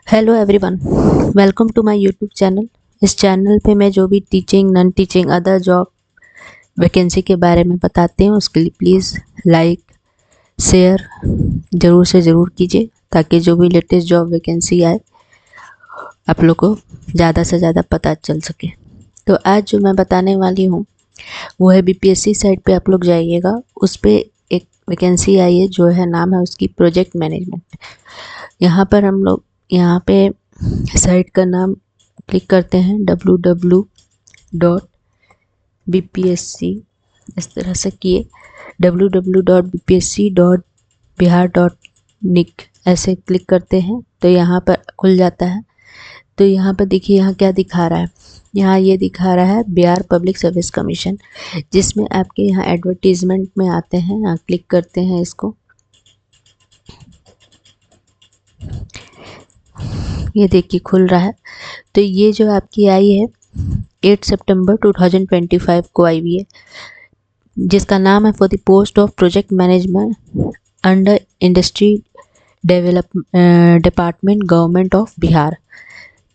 Hello everyone, welcome to my YouTube channel. इस चैनल पे मैं जो भी teaching, non teaching, other job vacancy के बारे में बताते हैं उसके लिए प्लीज़ लाइक शेयर ज़रूर से ज़रूर कीजिए ताकि जो भी लेटेस्ट जॉब वैकेंसी आए आप लोग को ज़्यादा से ज़्यादा पता चल सके। तो आज जो मैं बताने वाली हूँ वो है बीपीएससी साइट पे आप लोग जाइएगा, उस पर एक वैकेंसी आई है जो है नाम है उसकी प्रोजेक्ट मैनेजमेंट। यहाँ पर हम लोग यहाँ पे साइट का नाम क्लिक करते हैं www.bpsc, इस तरह से किए www.bpsc.bihar.nic ऐसे क्लिक करते हैं तो यहाँ पर खुल जाता है। तो यहाँ पर देखिए यहाँ क्या दिखा रहा है, यहाँ ये दिखा रहा है बिहार पब्लिक सर्विस कमीशन, जिसमें आपके यहाँ एडवर्टीजमेंट में आते हैं। यहाँ क्लिक करते हैं इसको, ये देखिए खुल रहा है। तो ये जो आपकी आई है 8 सितंबर 2025 को आई हुई है, जिसका नाम है for the post of project management under industry department government of Bihar.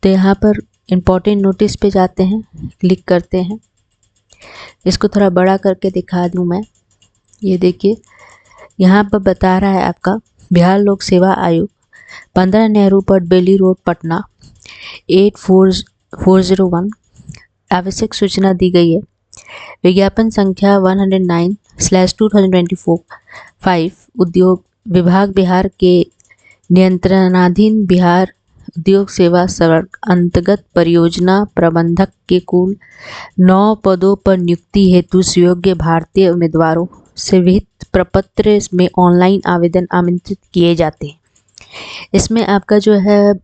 तो यहाँ पर इम्पोर्टेंट नोटिस पे जाते हैं, क्लिक करते हैं। इसको थोड़ा बड़ा करके दिखा दूँ मैं, ये देखिए यहाँ पर बता रहा है आपका बिहार लोक सेवा आयोग 15 नेहरू पट बेली रोड पटना 84401। आवश्यक सूचना दी गई है। विज्ञापन संख्या 109/2024 5 उद्योग विभाग बिहार के नियंत्रणाधीन बिहार उद्योग सेवा सड़क अंतर्गत परियोजना प्रबंधक के कुल 9 पदों पर नियुक्ति हेतु सुयोग्य भारतीय उम्मीदवारों से विहित प्रपत्र में ऑनलाइन आवेदन आमंत्रित किए जाते हैं। इसमें आपका जो है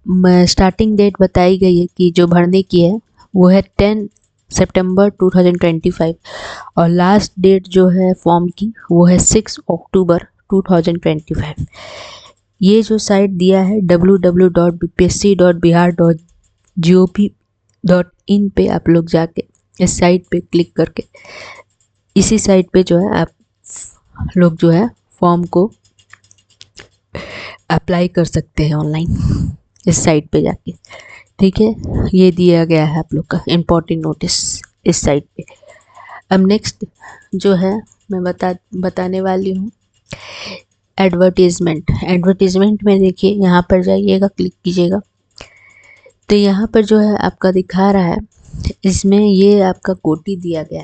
स्टार्टिंग डेट बताई गई है कि जो भरने की है वो है 10 सितंबर 2025 और लास्ट डेट जो है फॉर्म की वो है 6 अक्टूबर 2025। ये जो साइट दिया है www.bpsc.bihar.gov.in पे आप लोग जाके इस साइट पे क्लिक करके इसी साइट पे जो है आप लोग जो है फॉर्म को अप्लाई कर सकते हैं ऑनलाइन इस साइट पे जाके। ठीक है, ये दिया गया है आप लोग का इम्पोर्टेंट नोटिस इस साइट पे। अब नेक्स्ट जो है मैं बताने वाली हूँ एडवर्टीजमेंट में देखिए यहाँ पर जाइएगा, क्लिक कीजिएगा। तो यहाँ पर जो है आपका दिखा रहा है, इसमें ये आपका कोटी दिया गया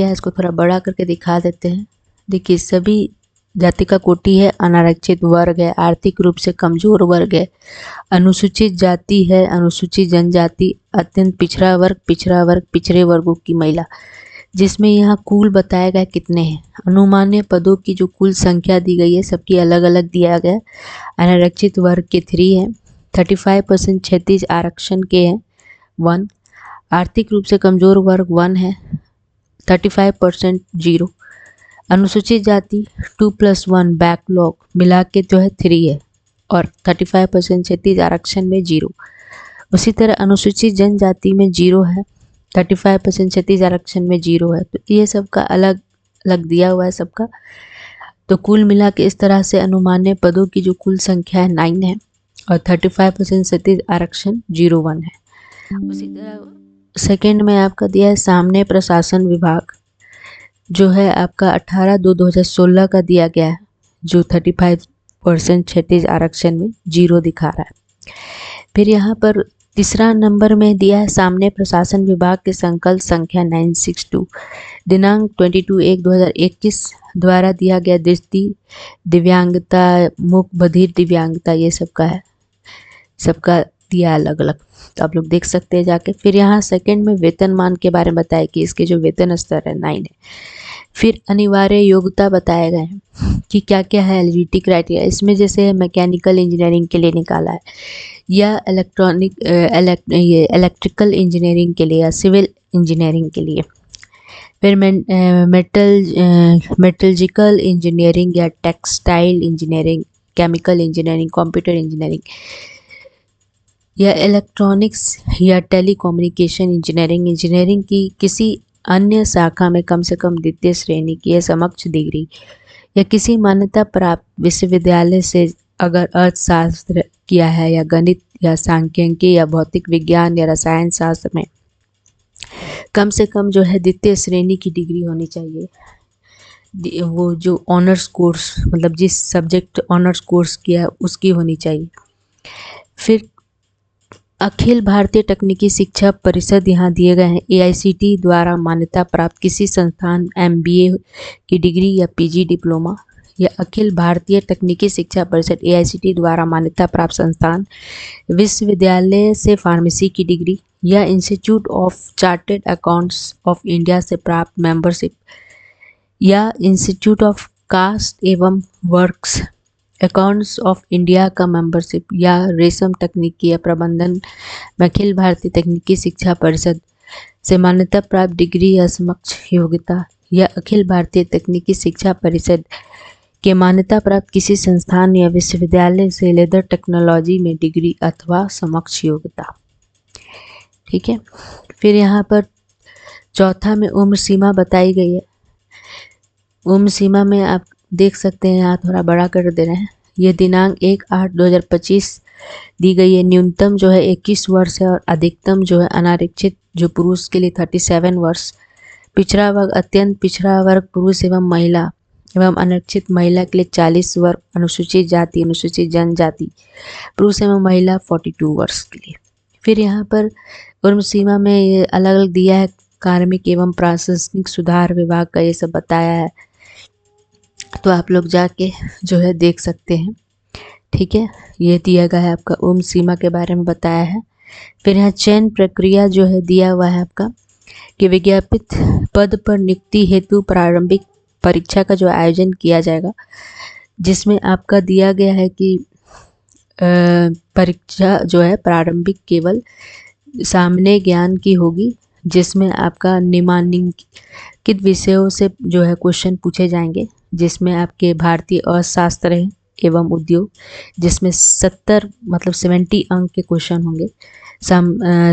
है, इसको थोड़ा बड़ा करके दिखा देते हैं। देखिए सभी जाति का कोटि है, अनारक्षित वर्ग है, आर्थिक रूप से कमजोर वर्ग है, अनुसूचित जाति है, अनुसूचित जनजाति, अत्यंत पिछड़ा वर्ग, पिछड़े वर्गों की महिला, जिसमें यहाँ कुल बताया गया कितने हैं। अनुमान्य पदों की जो कुल संख्या दी गई है सबकी अलग अलग दिया गया। अनारक्षित वर्ग के 3 हैं, 35% क्षैतिज आरक्षण के हैं 1, आर्थिक रूप से कमजोर वर्ग 1 है, 35% 0, अनुसूचित जाति 2+1 बैकलॉग मिला के जो है 3 है और 35% क्षैतिज आरक्षण में 0। उसी तरह अनुसूचित जनजाति में 0 है, 35% क्षैतिज आरक्षण में 0 है। तो ये सबका अलग अलग दिया हुआ है सबका। तो कुल मिला के इस तरह से अनुमान्य पदों की जो कुल संख्या है 9 है और 35% क्षैतिज आरक्षण 01 है। उसी तरह सेकेंड में आपका दिया है सामने प्रशासन विभाग, जो है आपका 18/2/2016 का दिया गया है, जो 35% क्षैतिज आरक्षण में 0 दिखा रहा है। फिर यहाँ पर तीसरा नंबर में दिया है सामने प्रशासन विभाग के संकल्प संख्या 962 दिनांक 22/1/2021 द्वारा दिया गया दृष्टि दिव्यांगता, मूक बधिर दिव्यांगता, ये सबका है, सबका दिया अलग अलग, तो आप लोग देख सकते हैं जाके। फिर यहाँ सेकंड में वेतनमान के बारे में बताया कि इसके जो वेतन स्तर है 9 है। फिर अनिवार्य योग्यता बताए गए हैं कि क्या क्या है एलिजिबिलिटी क्राइटेरिया, इसमें जैसे मैकेनिकल इंजीनियरिंग के लिए निकाला है या इलेक्ट्रिकल इंजीनियरिंग के लिए या सिविल इंजीनियरिंग के लिए। फिर मेटलर्जिकल इंजीनियरिंग या textile engineering, chemical engineering, computer engineering या इलेक्ट्रॉनिक्स या टेलीकम्युनिकेशन इंजीनियरिंग की किसी अन्य शाखा में कम से कम द्वितीय श्रेणी की या समकक्ष डिग्री या किसी मान्यता प्राप्त विश्वविद्यालय से अगर अर्थशास्त्र किया है या गणित या सांख्यिकी या भौतिक विज्ञान या रसायन शास्त्र में कम से कम जो है द्वितीय श्रेणी की डिग्री होनी चाहिए। वो जो ऑनर्स कोर्स मतलब जिस सब्जेक्ट ऑनर्स कोर्स किया है उसकी होनी चाहिए। फिर अखिल भारतीय तकनीकी शिक्षा परिषद यहाँ दिए गए हैं। AICTE द्वारा मान्यता प्राप्त किसी संस्थान MBA की डिग्री या PG डिप्लोमा या अखिल भारतीय तकनीकी शिक्षा परिषद AICTE द्वारा मान्यता प्राप्त संस्थान विश्वविद्यालय से फार्मेसी की डिग्री या institute of chartered accounts of India से प्राप्त मेंबरशिप या इंस्टीट्यूट ऑफ कास्ट एवं वर्क्स अकाउंट्स ऑफ इंडिया का मेंबरशिप या रेशम तकनीकी या प्रबंधन में अखिल भारतीय तकनीकी शिक्षा परिषद से मान्यता प्राप्त डिग्री या समकक्ष योग्यता या अखिल भारतीय तकनीकी शिक्षा परिषद के मान्यता प्राप्त किसी संस्थान या विश्वविद्यालय से लेदर टेक्नोलॉजी में डिग्री अथवा समकक्ष योग्यता। ठीक है। फिर यहाँ पर चौथा में उम्र सीमा बताई गई है। उम्र सीमा में आप देख सकते हैं, यहाँ थोड़ा बड़ा कर दे रहे हैं। ये दिनांक 1/8/2025 दी गई है। न्यूनतम जो है 21 वर्ष है और अधिकतम जो है अनारक्षित जो पुरुष के लिए 37 वर्ष, पिछड़ा वर्ग अत्यंत पिछड़ा वर्ग पुरुष एवं महिला एवं अनारक्षित महिला के लिए 40 वर्ष, अनुसूचित जाति अनुसूचित जनजाति पुरुष एवं महिला 42 वर्ष के लिए। फिर यहाँ पर उम्र सीमा में ये अलग अलग दिया है। कार्मिक एवं प्रशासनिक सुधार विभाग का ये सब बताया है, तो आप लोग जाके जो है देख सकते हैं। ठीक है, ये दिया गया है आपका उम्र सीमा के बारे में बताया है। फिर यहाँ चयन प्रक्रिया जो है दिया हुआ है आपका कि विज्ञापित पद पर नियुक्ति हेतु प्रारंभिक परीक्षा का जो आयोजन किया जाएगा, जिसमें आपका दिया गया है कि परीक्षा जो है प्रारंभिक केवल सामान्य ज्ञान की होगी, जिसमें आपका निम्नलिखित विषयों से जो है क्वेश्चन पूछे जाएंगे, जिसमें आपके भारतीय अर्थशास्त्र एवं उद्योग, जिसमें 70 अंक के क्वेश्चन होंगे।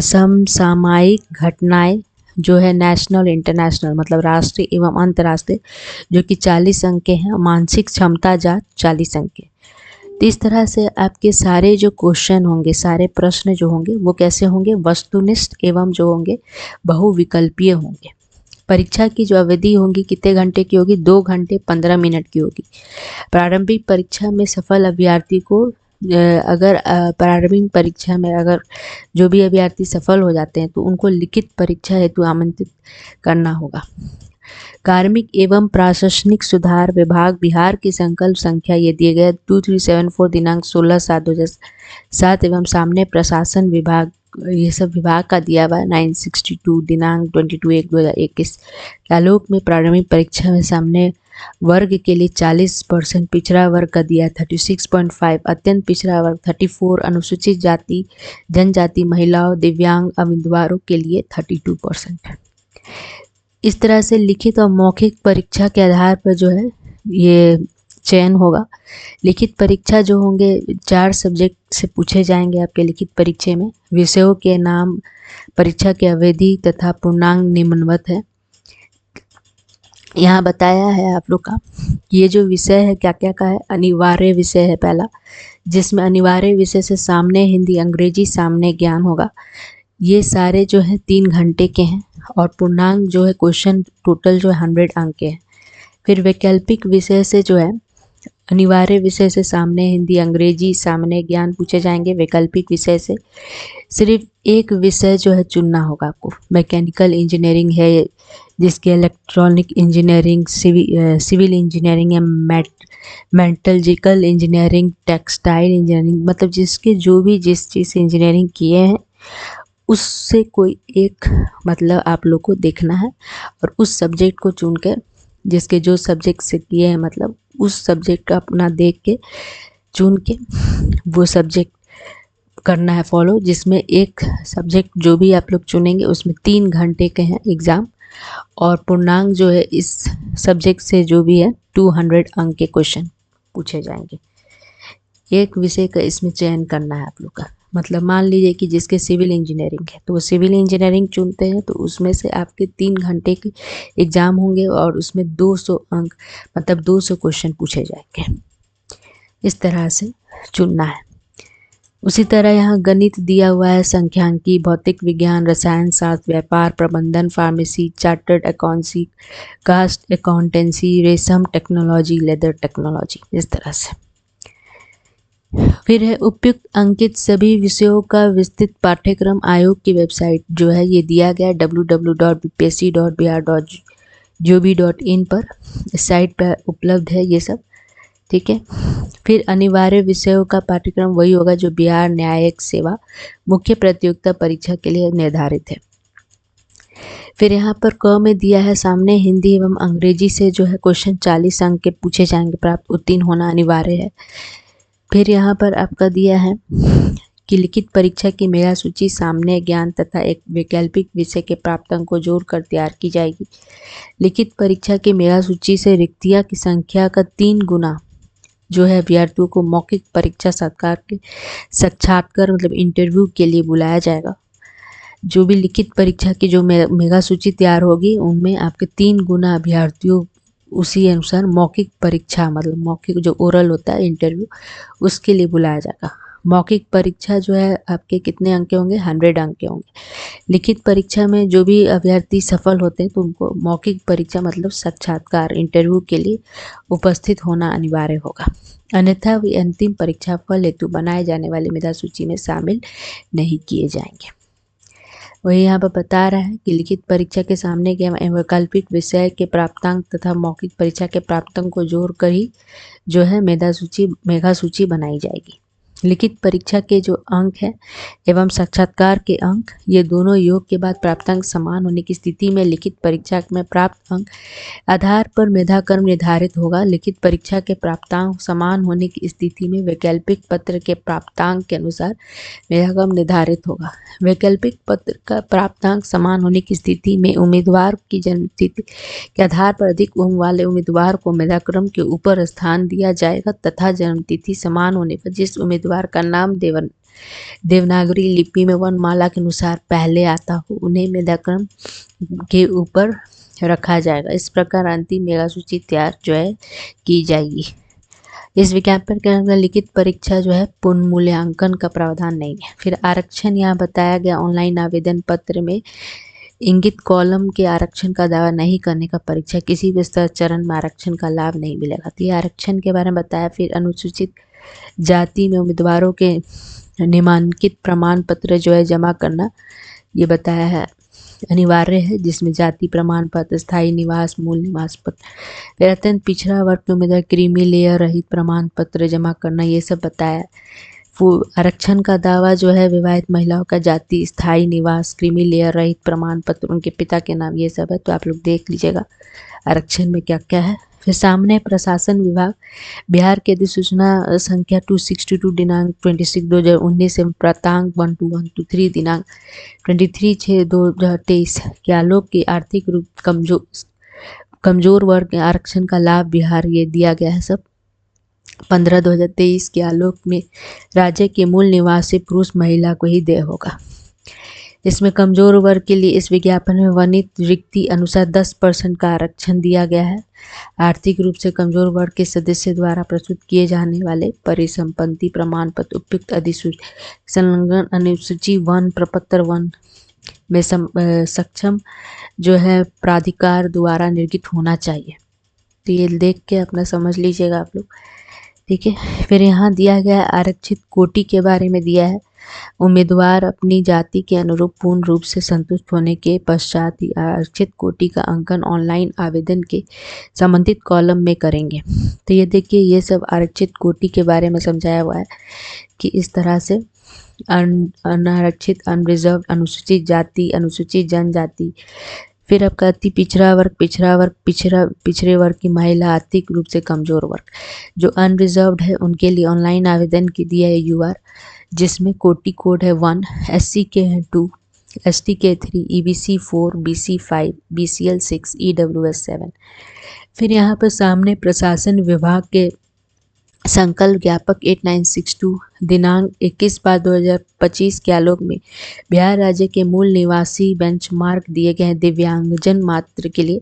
समसामयिक घटनाएं जो है नेशनल इंटरनेशनल मतलब राष्ट्रीय एवं अंतर्राष्ट्रीय, जो कि 40 अंक के हैं। मानसिक क्षमता जांच 40 अंक के। तो इस तरह से आपके सारे जो क्वेश्चन होंगे, सारे प्रश्न जो होंगे वो कैसे होंगे, वस्तुनिष्ठ एवं जो होंगे बहुविकल्पीय होंगे। परीक्षा की जो अवधि होगी कितने घंटे की होगी, 2 घंटे 15 मिनट की होगी। प्रारंभिक परीक्षा में सफल अभ्यर्थी को अगर प्रारंभिक परीक्षा में अगर जो भी अभ्यर्थी सफल हो जाते हैं तो उनको लिखित परीक्षा हेतु आमंत्रित करना होगा। कार्मिक एवं प्रशासनिक सुधार विभाग बिहार की संकल्प संख्या ये दिए गए 2374 दिनांक 16/7/2007 एवं सामने प्रशासन विभाग ये सब विभाग का दिया हुआ 962 दिनांक 22/1/2021। आलोक में प्रारंभिक परीक्षा में सामने वर्ग के लिए 40%, पिछड़ा वर्ग का दिया 36.5, अत्यंत पिछड़ा वर्ग 34, अनुसूचित जाति जनजाति महिलाओं दिव्यांग उम्मीदवारों के लिए 32%। इस तरह से लिखित और मौखिक परीक्षा के आधार पर जो है ये चयन होगा। लिखित परीक्षा जो होंगे 4 सब्जेक्ट से पूछे जाएंगे आपके लिखित परीक्षा में। विषयों के नाम, परीक्षा की अवधि तथा पूर्णांक निम्नवत है। यहाँ बताया है आप लोग का ये जो विषय है क्या क्या का है। अनिवार्य विषय है पहला, जिसमें अनिवार्य विषय से सामने हिंदी अंग्रेजी सामने ज्ञान होगा। ये सारे जो है 3 घंटे के हैं और पूर्णांक जो है क्वेश्चन टोटल जो है 100 अंक के हैं। फिर वैकल्पिक विषय से जो है अनिवार्य विषय से सामने हिंदी अंग्रेजी सामने ज्ञान पूछे जाएंगे। वैकल्पिक विषय से सिर्फ एक विषय जो है चुनना होगा आपको। मैकेनिकल इंजीनियरिंग है, जिसके इलेक्ट्रॉनिक इंजीनियरिंग, सिविल इंजीनियरिंग या मेटलर्जिकल इंजीनियरिंग, टेक्सटाइल इंजीनियरिंग, मतलब जिसके जो भी जिस चीज़ से इंजीनियरिंग किए हैं उससे कोई एक मतलब आप लोग को देखना है और उस सब्जेक्ट को चुन कर, जिसके जो सब्जेक्ट से किए हैं मतलब उस सब्जेक्ट का अपना देख के चुन के वो सब्जेक्ट करना है फॉलो, जिसमें एक सब्जेक्ट जो भी आप लोग चुनेंगे उसमें 3 घंटे के हैं एग्ज़ाम और पूर्णांक जो है इस सब्जेक्ट से जो भी है 200 अंक के क्वेश्चन पूछे जाएंगे। एक विषय का इसमें चयन करना है आप लोग का। मतलब मान लीजिए कि जिसके सिविल इंजीनियरिंग है तो वो सिविल इंजीनियरिंग चुनते हैं तो उसमें से आपके 3 घंटे के एग्ज़ाम होंगे और उसमें 200 अंक मतलब 200 क्वेश्चन पूछे जाएंगे। इस तरह से चुनना है। उसी तरह यहाँ गणित दिया हुआ है, संख्यांकी, भौतिक विज्ञान, रसायन शास्त्र, व्यापार प्रबंधन, pharmacy, chartered accountancy, cost accountancy, रेशम टेक्नोलॉजी, लेदर टेक्नोलॉजी, इस तरह से। फिर है उपयुक्त अंकित सभी विषयों का विस्तृत पाठ्यक्रम आयोग की वेबसाइट जो है ये दिया गया www.bpsc.bihar.gov.in पर, इस साइट पर उपलब्ध है ये सब, ठीक है। फिर अनिवार्य विषयों का पाठ्यक्रम वही होगा जो बिहार न्यायिक सेवा मुख्य प्रतियोगिता परीक्षा के लिए निर्धारित है। फिर यहाँ पर क में दिया है सामने हिंदी एवं अंग्रेजी से जो है क्वेश्चन 40 अंक के पूछे जाएंगे, प्राप्त उत्तीर्ण होना अनिवार्य है। फिर यहाँ पर आपका दिया है कि लिखित परीक्षा की मेधा सूची सामने ज्ञान तथा एक वैकल्पिक विषय के प्राप्त अंक को जोड़कर तैयार की जाएगी। लिखित परीक्षा की मेधा सूची से रिक्तियाँ की संख्या का 3 गुना जो है अभ्यर्थियों को मौखिक परीक्षा साक्षात्कार मतलब इंटरव्यू के लिए बुलाया जाएगा। जो भी लिखित परीक्षा की जो मेगा सूची तैयार होगी उनमें आपके 3 गुना अभ्यर्थियों उसी अनुसार मौखिक परीक्षा मतलब मौखिक जो ओरल होता है इंटरव्यू उसके लिए बुलाया जाएगा। मौखिक परीक्षा जो है आपके कितने अंक के होंगे, 100 अंक के होंगे। लिखित परीक्षा में जो भी अभ्यर्थी सफल होते हैं तो उनको मौखिक परीक्षा मतलब साक्षात्कार इंटरव्यू के लिए उपस्थित होना अनिवार्य होगा, अन्यथा वे अंतिम परीक्षा फल हेतु बनाए जाने वाली मेधा सूची में शामिल नहीं किए जाएंगे। वही यहाँ पर बता रहा है कि लिखित परीक्षा के सामने के वैकल्पिक विषय के प्राप्तांक तथा मौखिक परीक्षा के प्राप्तांक को जोड़कर ही जो है मेधा सूची बनाई जाएगी। लिखित परीक्षा के जो अंक है एवं साक्षात्कार के अंक ये दोनों योग के बाद प्राप्तांक समान होने की स्थिति में लिखित परीक्षा में प्राप्त अंक आधार पर मेधाक्रम निर्धारित होगा। लिखित परीक्षा के प्राप्तांक समान होने की स्थिति में वैकल्पिक पत्र के प्राप्तांक के अनुसार मेधाक्रम निर्धारित होगा। वैकल्पिक पत्र का प्राप्तांक समान होने की स्थिति में उम्मीदवार की जन्मतिथि के आधार पर अधिक अंक वाले उम्मीदवार को मेधाक्रम के ऊपर स्थान दिया जाएगा तथा जन्मतिथि समान होने पर जिस उम्मीदवार का नाम देवनागरी लिपि में वर्णमाला के अनुसार पहले आता हो उन्हें मेधाक्रम के ऊपर रखा जाएगा। इस प्रकार अंतिम मेगा सूची तैयार जो है की जाएगी। इस विज्ञापन के अंदर लिखित परीक्षा जो है पूर्ण मूल्यांकन का प्रावधान नहीं है। फिर आरक्षण यहाँ बताया गया, ऑनलाइन आवेदन पत्र में इंगित कॉलम के आरक्षण का दावा नहीं करने का परीक्षा किसी भी स्तर चरण में आरक्षण का लाभ नहीं मिलेगा। तो ये आरक्षण के बारे में बताया। फिर अनुसूचित जाति में उम्मीदवारों के निम्नलिखित प्रमाण पत्र जो है जमा करना ये बताया है अनिवार्य है, जिसमें जाति प्रमाण पत्र, स्थायी निवास, मूल निवास पत्र। फिर अत्यंत पिछड़ा वर्ग के उम्मीदवार क्रीमी लेयर रहित प्रमाण पत्र जमा करना ये सब बताया। आरक्षण का दावा जो है विवाहित महिलाओं का जाति, स्थायी निवास, क्रीमी लेयर रहित प्रमाण पत्र, उनके पिता के नाम ये सब है, तो आप लोग देख लीजिएगा आरक्षण में क्या क्या है। फिर सामने प्रशासन विभाग बिहार के अधिसूचना संख्या 262 दिनांक 26/2019 एवं प्रांतांक 12123 दिनांक 23/6/2023 के आलोक की आर्थिक रूप कमजोर वर्ग के आरक्षण का लाभ बिहार ये दिया गया है सब 15/2023 के आलोक में राज्य के मूल निवासी पुरुष महिला को ही देय होगा। इसमें कमजोर वर्ग के लिए इस विज्ञापन में वर्णित रिक्ति अनुसार 10% का आरक्षण दिया गया है। आर्थिक रूप से कमजोर वर्ग के सदस्य द्वारा प्रस्तुत किए जाने वाले परिसंपत्ति प्रमाण पत्र उपयुक्त संलग्न अनुसूची 1 प्रपत्र 1 में सक्षम जो है प्राधिकार द्वारा निर्गत होना चाहिए। तो ये देख के अपना समझ लीजिएगा आप लोग, ठीक है। फिर यहाँ दिया गया आरक्षित कोटि के बारे में दिया है। उम्मीदवार अपनी जाति के अनुरूप पूर्ण रूप से संतुष्ट होने के पश्चात ही आरक्षित कोटि का अंकन ऑनलाइन आवेदन के संबंधित कॉलम में करेंगे। तो ये देखिए ये सब आरक्षित कोटि के बारे में समझाया हुआ है कि इस तरह से अनारक्षित, अनरिजर्व, अनुसूचित जाति, अनुसूचित जनजाति, फिर आपका अति पिछड़ा वर्ग, पिछड़े वर्ग की महिला, आर्थिक रूप से कमजोर वर्ग, जो अनरिजर्व्ड है उनके लिए ऑनलाइन आवेदन की दिया है यूआर, जिसमें कोटि कोड है 1, SC के हैं 2, ST के 3, EBC 4, BC 5, BCL 6, EWS 7। फिर यहाँ पर सामने प्रशासन विभाग के संकल्प ज्ञापक 8962 दिनांक 21/2025 के आलोक में बिहार राज्य के मूल निवासी बेंचमार्क दिए गए दिव्यांगजन मात्र के लिए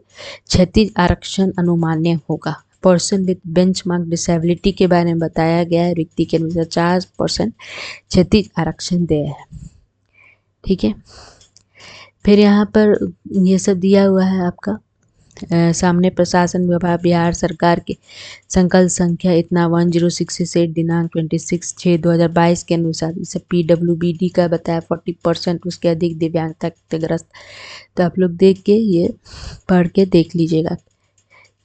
36 आरक्षण अनुमान्य होगा। पर्सन विथ बेंचमार्क डिसेबिलिटी के बारे में बताया गया है। रिक्ति के अनुसार 4% क्षतिज आरक्षण देय है। ठीक है, फिर यहाँ पर ये सब दिया हुआ है आपका सामने प्रशासन विभाग बिहार सरकार के संकल्प संख्या इतना 1068 दिनांक 26/6/2022 के अनुसार इसे PWBD का बताया 40% उसके अधिक दिव्यांगता के ग्रस्त। तो आप लोग देख के ये पढ़ के देख लीजिएगा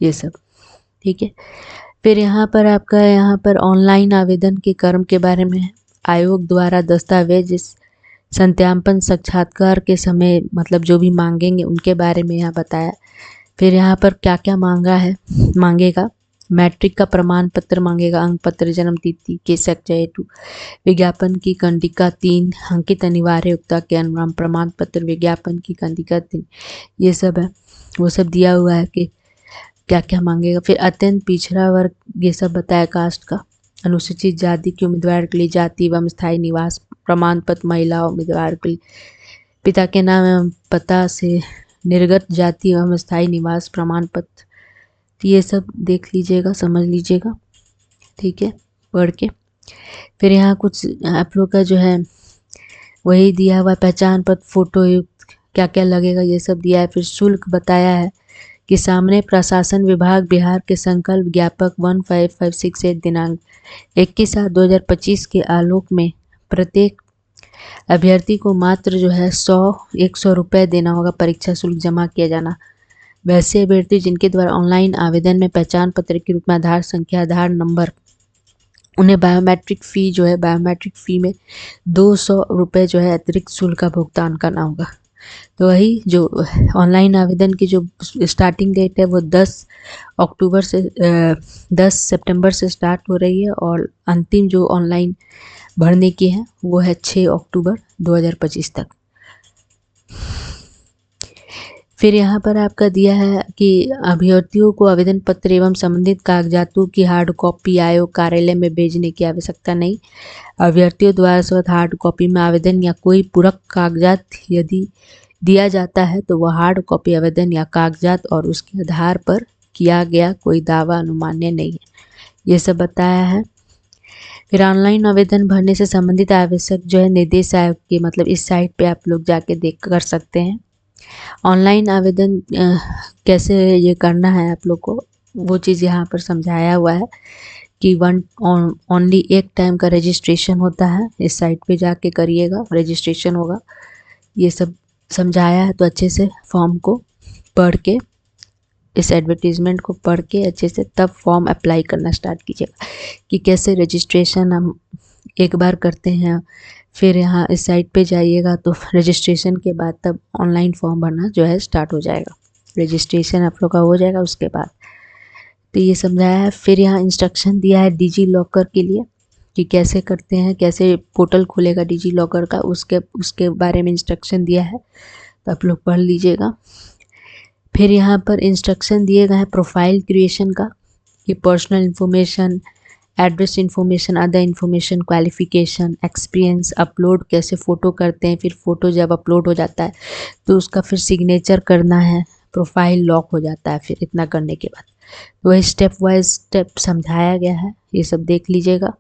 ये सब। ठीक है, फिर यहाँ पर आपका यहाँ पर ऑनलाइन आवेदन के क्रम के बारे में आयोग द्वारा दस्तावेज सत्यापन साक्षात्कार के समय मतलब जो भी मांगेंगे उनके बारे में यहाँ बताया। फिर यहाँ पर क्या क्या मांगेगा, मैट्रिक का प्रमाण पत्र मांगेगा, अंक पत्र, जन्म तिथि के सच्चाई हेतु, विज्ञापन की कंडिका 3 अंकित अनिवार्य योग्यता के अनुमान प्रमाण पत्र, विज्ञापन की कंडिका 3, ये सब है, वो सब दिया हुआ है कि क्या क्या मांगेगा। फिर अत्यंत पिछड़ा वर्ग, ये सब बताया कास्ट का, अनुसूचित जाति के उम्मीदवार के लिए जाति एवं स्थायी निवास प्रमाण पत्र, महिला उम्मीदवार के लिए पिता के नाम एवं पता से निर्गत जाति एवं स्थायी निवास प्रमाण पत्र, ये सब देख लीजिएगा, समझ लीजिएगा। ठीक है, पढ़ के। फिर यहाँ कुछ आप लोग का जो है वही दिया हुआ, पहचान पत्र, फोटो युक्त क्या क्या लगेगा ये सब दिया है। फिर शुल्क बताया है कि सामने प्रशासन विभाग बिहार के संकल्प ज्ञापक 15568 दिनांक 21/7/2025 के आलोक में प्रत्येक अभ्यर्थी को मात्र जो है 100 रुपये देना होगा, परीक्षा शुल्क जमा किया जाना। वैसे अभ्यर्थी जिनके द्वारा ऑनलाइन आवेदन में पहचान पत्र के रूप में आधार संख्या, आधार नंबर, उन्हें बायोमेट्रिक फ़ी जो है, बायोमेट्रिक फ़ी में 200 रुपये जो है अतिरिक्त शुल्क का भुगतान करना होगा। तो वही जो ऑनलाइन आवेदन की जो स्टार्टिंग डेट है वो 10 सितंबर से स्टार्ट हो रही है और अंतिम जो ऑनलाइन भरने की है वो है 6 अक्टूबर 2025 तक। फिर यहाँ पर आपका दिया है कि अभ्यर्थियों को आवेदन पत्र एवं संबंधित कागजातों की हार्ड कॉपी आयोग कार्यालय में भेजने की आवश्यकता नहीं। अभ्यर्थियों द्वारा स्वतः हार्ड कॉपी में आवेदन या कोई पूरक कागजात यदि दिया जाता है तो वह हार्ड कॉपी आवेदन या कागजात और उसके आधार पर किया गया कोई दावा अनुमान्य नहीं है, ये सब बताया है। फिर ऑनलाइन आवेदन भरने से संबंधित आवश्यक जो है निर्देश आयोग की मतलब इस साइट पे आप लोग जाके देख कर सकते हैं। ऑनलाइन आवेदन कैसे ये करना है आप लोग को, वो चीज़ यहाँ पर समझाया हुआ है कि ओनली एक टाइम का रजिस्ट्रेशन होता है, इस साइट पे जाके करिएगा, रजिस्ट्रेशन होगा, ये सब समझाया है। तो अच्छे से फॉर्म को पढ़ के, इस एडवर्टीज़मेंट को पढ़ के अच्छे से तब फॉर्म अप्लाई करना स्टार्ट कीजिएगा कि कैसे रजिस्ट्रेशन हम एक बार करते हैं। फिर यहाँ इस साइट पे जाइएगा तो रजिस्ट्रेशन के बाद तब ऑनलाइन फॉर्म भरना जो है स्टार्ट हो जाएगा, रजिस्ट्रेशन आप लोग का हो जाएगा उसके बाद। तो ये समझाया है। फिर यहाँ इंस्ट्रक्शन दिया है डिजी लॉकर के लिए कि कैसे करते हैं, कैसे पोर्टल खुलेगा डिजी लॉकर का, उसके बारे में इंस्ट्रक्शन दिया है, तो आप लोग पढ़ लीजिएगा। फिर यहाँ पर इंस्ट्रक्शन दिए गए हैं प्रोफाइल क्रिएशन का कि personal information, address information, other information, qualification, experience, upload कैसे फ़ोटो करते हैं, फिर फ़ोटो जब अपलोड हो जाता है तो उसका फिर सिग्नेचर करना है, प्रोफाइल लॉक हो जाता है फिर इतना करने के बाद। तो वही स्टेप वाइज स्टेप समझाया गया है, ये सब देख लीजिएगा,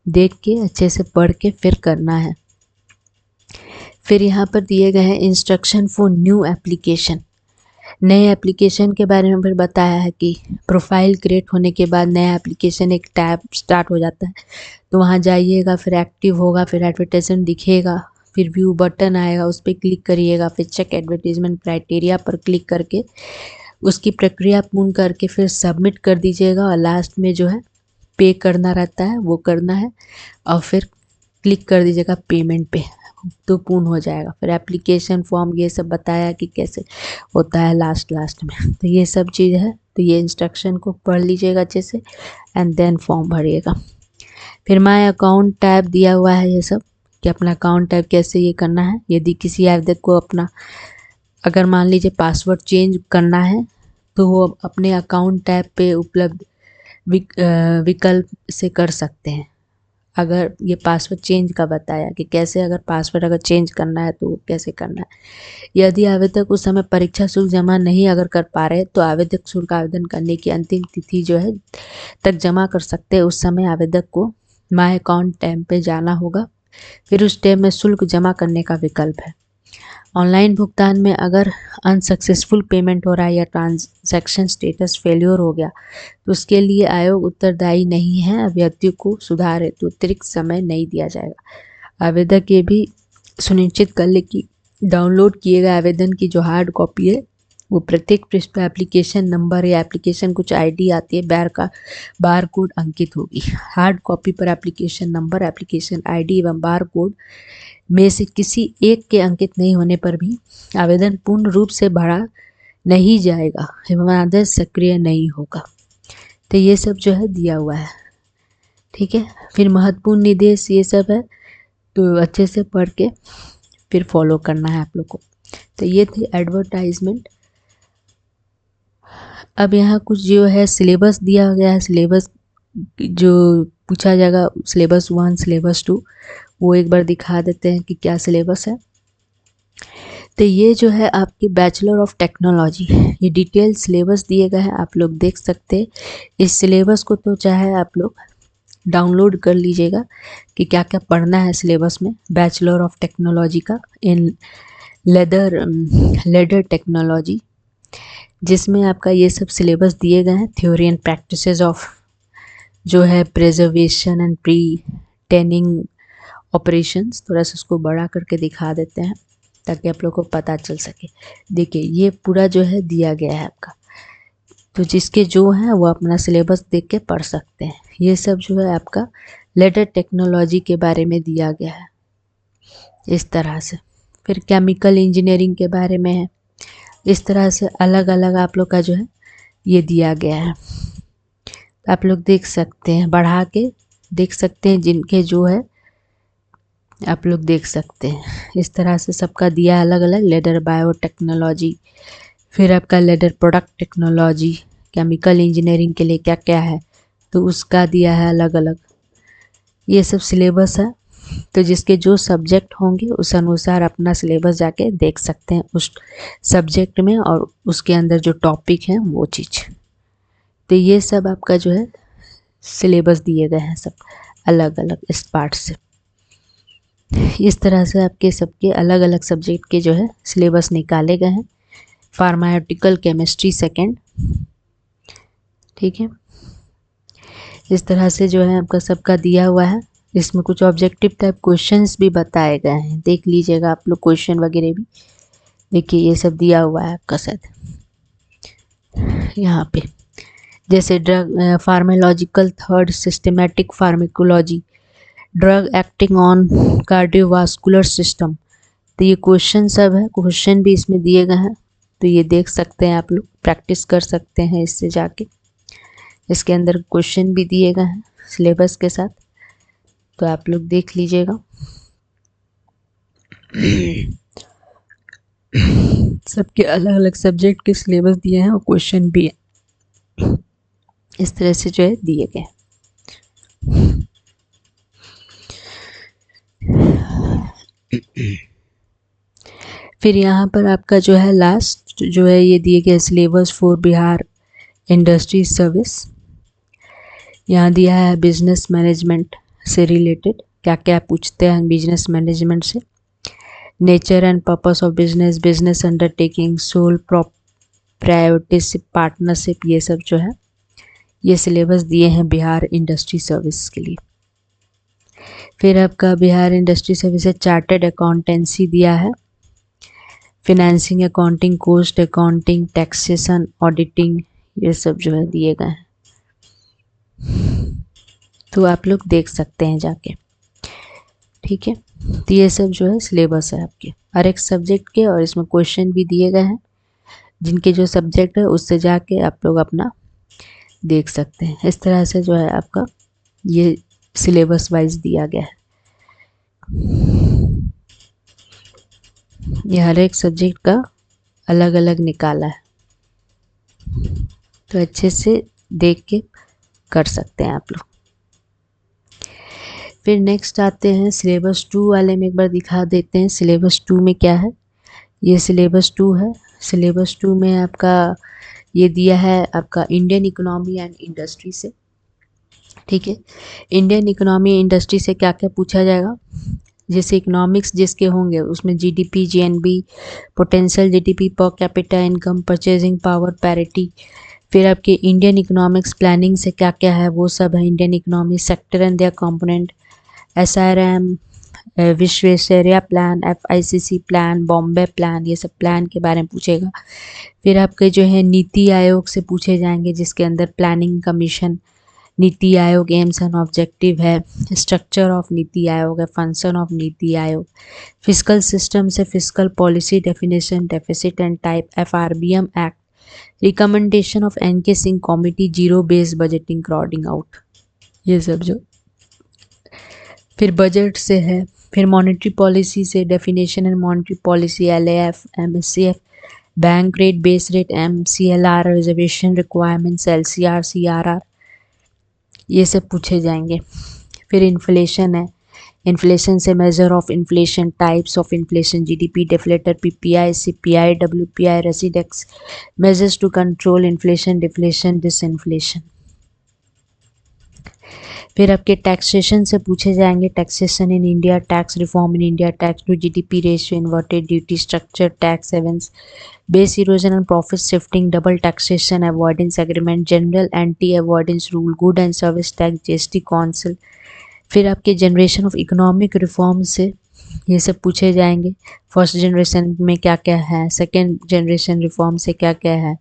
देख के अच्छे से पढ़ के फिर करना है। फिर यहाँ पर दिए गए हैं इंस्ट्रक्शन फॉर न्यू एप्लीकेशन, नए एप्लीकेशन के बारे में फिर बताया है कि प्रोफाइल क्रिएट होने के बाद नया एप्लीकेशन एक टैब स्टार्ट हो जाता है, तो वहाँ जाइएगा, फिर एक्टिव होगा, फिर एडवर्टाइजमेंट दिखेगा, फिर व्यू बटन आएगा, उस पर क्लिक करिएगा, फिर चेक एडवर्टीजमेंट क्राइटेरिया पर क्लिक करके उसकी प्रक्रिया पूर्ण करके फिर सबमिट कर दीजिएगा और लास्ट में जो है पे करना रहता है वो करना है और फिर क्लिक कर दीजिएगा पेमेंट पे, तो पूर्ण हो जाएगा। फिर एप्लीकेशन फॉर्म ये सब बताया कि कैसे होता है लास्ट में, तो ये सब चीज़ है। तो ये इंस्ट्रक्शन को पढ़ लीजिएगा अच्छे से एंड देन फॉर्म भरिएगा। फिर माय अकाउंट टैब दिया हुआ है ये सब कि अपना अकाउंट टैब कैसे ये करना है। यदि किसी आवेदक को अपना अगर मान लीजिए पासवर्ड चेंज करना है तो वो अपने अकाउंट टैब पे उपलब्ध विकल्प से कर सकते हैं। अगर ये पासवर्ड चेंज का बताया कि कैसे अगर पासवर्ड अगर चेंज करना है तो कैसे करना है। यदि आवेदक उस समय परीक्षा शुल्क जमा नहीं अगर कर पा रहे तो आवेदक शुल्क आवेदन करने की अंतिम तिथि जो है तक जमा कर सकते हैं। उस समय आवेदक को माय अकाउंट टैब पे जाना होगा, फिर उस टैब में शुल्क जमा करने का विकल्प है। ऑनलाइन भुगतान में अगर अनसक्सेसफुल पेमेंट हो रहा है या ट्रांजैक्शन स्टेटस फेल्योर हो गया तो उसके लिए आयोग उत्तरदायी नहीं है। अभ्यर्थी को सुधार हेतु अतिरिक्त समय नहीं दिया जाएगा। आवेदक ये भी सुनिश्चित कर ले कि डाउनलोड किए गए आवेदन की जो हार्ड कॉपी है वो प्रत्येक पृष्ठ पर एप्लीकेशन नंबर या एप्लीकेशन कुछ आईडी आती है बार कोड अंकित होगी। हार्ड कॉपी पर एप्लीकेशन नंबर, एप्लीकेशन आईडी एवं बार कोड में से किसी एक के अंकित नहीं होने पर भी आवेदन पूर्ण रूप से भरा नहीं जाएगा एवं आदेश सक्रिय नहीं होगा। तो ये सब जो है दिया हुआ है, ठीक है। फिर महत्वपूर्ण निर्देश ये सब है, तो अच्छे से पढ़ के फिर फॉलो करना है आप लोग को। तो ये थी एडवर्टाइजमेंट। अब यहाँ कुछ जो है सिलेबस दिया गया है, सिलेबस जो पूछा जाएगा सिलेबस 1 सिलेबस 2 वो एक बार दिखा देते हैं कि क्या सिलेबस है। तो ये जो है आपकी बैचलर ऑफ टेक्नोलॉजी, ये डिटेल सिलेबस दिए गए हैं, आप लोग देख सकते हैं। इस सिलेबस को तो चाहे आप लोग डाउनलोड कर लीजिएगा कि क्या क्या पढ़ना है सिलेबस में। बैचलर ऑफ टेक्नोलॉजी का इन लेदर टेक्नोलॉजी, जिसमें आपका ये सब सिलेबस दिए गए हैं। थ्योरी एंड प्रैक्टिसेस ऑफ जो है preservation and pre tending operations, थोड़ा सा उसको बड़ा करके दिखा देते हैं ताकि आप लोग को पता चल सके। देखिए ये पूरा जो है दिया गया है आपका, तो जिसके जो है वो अपना सिलेबस देख के पढ़ सकते हैं। ये सब जो है आपका लेदर टेक्नोलॉजी के बारे में दिया गया है इस तरह से। फिर केमिकल इंजीनियरिंग के बारे में है, इस तरह से अलग अलग आप लोग का जो है ये दिया गया है। आप लोग देख सकते हैं, बढ़ा के देख सकते हैं, जिनके जो है आप लोग देख सकते हैं। इस तरह से सबका दिया अलग अलग। लेदर बायोटेक्नोलॉजी, फिर आपका leather product technology, chemical engineering के लिए क्या क्या है तो उसका दिया है अलग अलग। ये सब सिलेबस है, तो जिसके जो सब्जेक्ट होंगे उस अनुसार अपना सिलेबस जाके देख सकते हैं उस सब्जेक्ट में और उसके अंदर जो टॉपिक है वो चीज़। तो ये सब आपका जो है सिलेबस दिए गए हैं सब अलग अलग इस पार्ट से। इस तरह से आपके सबके अलग अलग सब्जेक्ट के जो है सिलेबस निकाले गए हैं। फार्मास्यूटिकल केमिस्ट्री सेकेंड, ठीक है। इस तरह से जो है आपका सबका दिया हुआ है। इसमें कुछ ऑब्जेक्टिव टाइप क्वेश्चंस भी बताए गए हैं, देख लीजिएगा आप लोग क्वेश्चन वगैरह भी। देखिए ये सब दिया हुआ है आपका शायद यहाँ पे, जैसे drug pharmacological third systematic pharmacology, drug acting on cardiovascular system. तो ये क्वेश्चन सब है, क्वेश्चन भी इसमें दिए गए हैं, तो ये देख सकते हैं आप लोग, प्रैक्टिस कर सकते हैं इससे जाके। इसके अंदर क्वेश्चन भी दिए गए हैं सिलेबस के साथ, तो आप लोग देख लीजिएगा। सबके अलग अलग सब्जेक्ट के सिलेबस दिए हैं और क्वेश्चन भी है, इस तरह से जो है दिए गए। फिर यहाँ पर आपका जो है लास्ट जो है ये दिए गए syllabus for Bihar industry service. यहाँ दिया है बिजनेस मैनेजमेंट से रिलेटेड क्या क्या पूछते हैं बिजनेस मैनेजमेंट से। Nature and purpose of business, business undertaking, sole proprietorship, partnership, ये सब जो है ये सिलेबस दिए हैं बिहार इंडस्ट्री सर्विस के लिए। फिर आपका बिहार इंडस्ट्री सर्विस से चार्टर्ड अकाउंटेंसी दिया है, financing, accounting, cost accounting, taxation, auditing, ये सब जो है दिए गए हैं, तो आप लोग देख सकते हैं जाके, ठीक है। तो ये सब जो है सिलेबस है आपके हर एक सब्जेक्ट के, और इसमें क्वेश्चन भी दिए गए हैं जिनके जो सब्जेक्ट है उससे जाके आप लोग अपना देख सकते हैं। इस तरह से जो है आपका ये सिलेबस वाइज दिया गया है। ये हर एक सब्जेक्ट का अलग अलग निकाला है, तो अच्छे से देख के कर सकते हैं आप लोग। फिर नेक्स्ट आते हैं सिलेबस 2 वाले में, एक बार दिखा देते हैं सिलेबस 2 में क्या है। ये सिलेबस 2 है। सिलेबस 2 में आपका ये दिया है आपका इंडियन इकोनॉमी एंड इंडस्ट्री से, ठीक है। इंडियन इकोनॉमी इंडस्ट्री से क्या क्या पूछा जाएगा, जैसे इकोनॉमिक्स जिसके होंगे उसमें GDP, GNP, potential GDP, per capita income, purchasing power, parity. फिर आपके इंडियन इकोनॉमिक्स प्लानिंग से क्या क्या है वो सब है, Indian economy sector and their component, SRM, Visvesvaraya plan, FICCI plan, Bombay plan, ये सब प्लान के बारे में पूछेगा। फिर आपके जो है नीति आयोग से पूछे जाएंगे, जिसके अंदर planning commission, NITI Aayog aims and objective है, स्ट्रक्चर ऑफ नीति आयोग है, function of NITI Aayog, fiscal system से fiscal policy definition, deficit and type, FRBM act, recommendation of NK Singh committee, zero based budgeting, crowding out, ये सब जो। फिर बजट से है, फिर मॉनेटरी पॉलिसी से definition and monetary policy, LAF, MSCF, bank rate, base rate, MCLR, reservation requirements, LCR, CRR, ये सब पूछे जाएंगे। फिर इन्फ्लेशन है, इन्फ्लेशन से measure of inflation, types of inflation, GDP, deflator, PPI, CPI, WPI, RESIDEX, measures to control inflation, deflation, disinflation. फिर आपके taxation से पूछे जाएंगे, taxation in India, tax reform in India, tax to GDP ratio, inverted duty structure, tax havens, base erosion and profit shifting, double taxation avoidance agreement, general anti avoidance rule, good and service tax, GST council. फिर आपके generation of economic reform से ये सब पूछे जाएंगे, first generation में क्या क्या है, सेकेंड जनरेशन रिफॉर्म से क्या क्या है।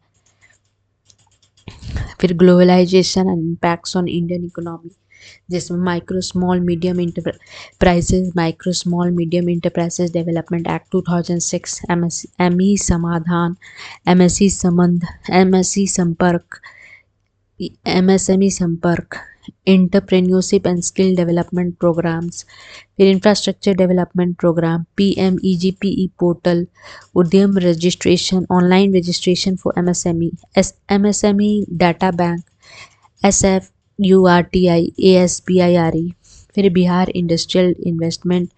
फिर globalisation and impacts on Indian economy, जिसमें micro small medium enterprises, micro small medium enterprises development act 2006, ME Samadhan, MSE Sambandh, MSE Sampark, MSME Sampark, entrepreneurship and skill development programmes. फिर infrastructure development programme, PMEGPE portal, Udyam registration, online registration for MSME, MSME data bank, SFURTI, ASPIRE। फिर Bihar industrial investment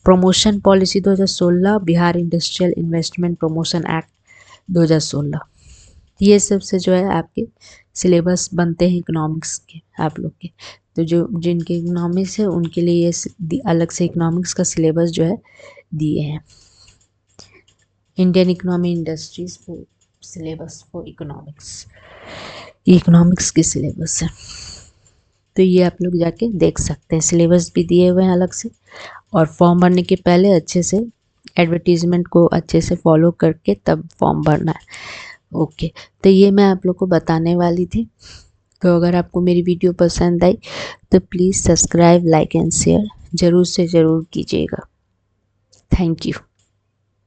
promotion policy 2016, Bihar industrial investment promotion act 2016। ये सब से जो है आपके syllabus बनते हैं इकोनॉमिक्स के आप लोग के। तो जो जिनके इकोनॉमिक्स है उनके लिए ये अलग से इकोनॉमिक्स का सिलेबस जो है दिए हैं, Indian economy industries for syllabus for economics, economics की सिलेबस है। तो ये आप लोग जाके देख सकते हैं, सिलेबस भी दिए हुए हैं अलग से। और फॉर्म भरने के पहले अच्छे से एडवर्टीजमेंट को अच्छे से फॉलो करके तब फॉर्म भरना है। ओके, तो ये मैं आप लोग को बताने वाली थी। तो अगर आपको मेरी वीडियो पसंद आई तो please subscribe, like and share ज़रूर से ज़रूर कीजिएगा। Thank you.